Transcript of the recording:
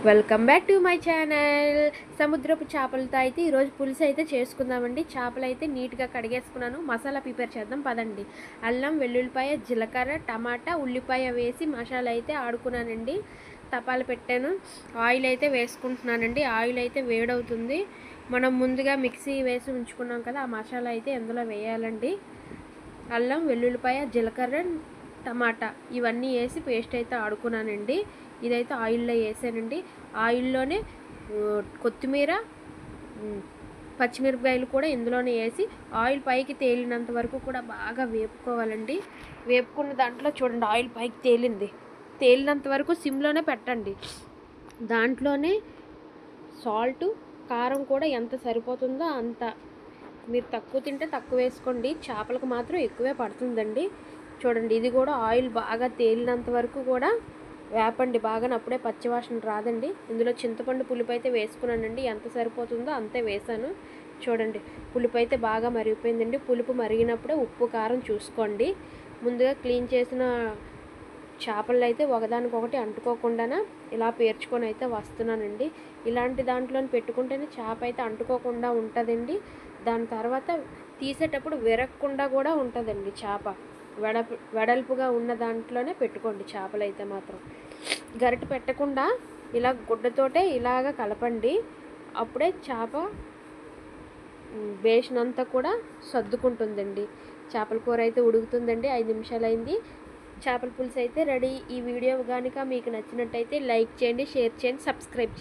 Welcome back to my channel. సముద్రపు చేపలతో అయితే ఈరోజు పులుసు అయితే చేసుకుందామండి. చేపలు అయితే నీట్గా కడిగేసుకున్నాను. మసాలా ప్రిపేర్ చేద్దాం పదండి. అల్లం, వెల్లుల్లిపాయ, జీలకర్ర, టమాటా, ఉల్లిపాయ వేసి మసాలా అయితే ఆడుకున్నానండి. తపాలు పెట్టాను. ఆయిల్ అయితే వేసుకుంటున్నానండి. ఆయిల్ అయితే వేడవుతుంది. మనం ముందుగా మిక్సీ వేసి ఉంచుకున్నాం కదా, ఆ మసాలా అయితే ఎందులో వేయాలండి. అల్లం, వెల్లుల్లిపాయ, జీలకర్ర, టమాటా ఇవన్నీ వేసి పేస్ట్ అయితే ఆడుకున్నానండి. ఇదైతే ఆయిల్లో వేసానండి. ఆయిల్లోనే కొత్తిమీర, పచ్చిమిరపకాయలు కూడా ఇందులోనే వేసి ఆయిల్ పైకి తేలినంత వరకు కూడా బాగా వేపుకోవాలండి. వేపుకున్న దాంట్లో చూడండి ఆయిల్ పైకి తేలినంత వరకు సిమ్లోనే పెట్టండి. దాంట్లోనే సాల్ట్, కారం కూడా ఎంత సరిపోతుందో అంత. మీరు తక్కువ తింటే తక్కువ వేసుకోండి, చేపలకు మాత్రం ఎక్కువే పడుతుందండి. చూడండి ఇది కూడా ఆయిల్ బాగా తేలినంత వరకు కూడా వేపండి బాగా, అప్పుడే పచ్చివాసన రాదండి. ఇందులో చింతపండు పులుపు అయితే వేసుకున్నానండి. ఎంత సరిపోతుందో అంతే వేసాను. చూడండి పులుపు అయితే బాగా మరిగిపోయిందండి. పులుపు మరిగినప్పుడే ఉప్పు కారం చూసుకోండి. ముందుగా క్లీన్ చేసిన చేపలు అయితే ఒకదానికొకటి అంటుకోకుండా ఇలా పేర్చుకొని అయితే వస్తున్నానండి. ఇలాంటి దాంట్లో పెట్టుకుంటేనే చేప అయితే అంటుకోకుండా ఉంటుందండి. దాని తర్వాత తీసేటప్పుడు విరగకుండా కూడా ఉంటుందండి. చేప వెడల్పుగా ఉన్న దాంట్లోనే పెట్టుకోండి. చేపలు అయితే మాత్రం గరిటె పెట్టకుండా ఇలా గుడ్డతోటే ఇలాగ కలపండి. అప్పుడే చేప వేసినంత కూడా సర్దుకుంటుందండి. చేపల కూర అయితే ఉడుకుతుందండి. 5 నిమిషాలు అయింది. చేపల పులుసు అయితే రెడీ. ఈ వీడియో కనుక మీకు నచ్చినట్టయితే లైక్ చేయండి, షేర్ చేయండి, సబ్స్క్రైబ్ చేయండి.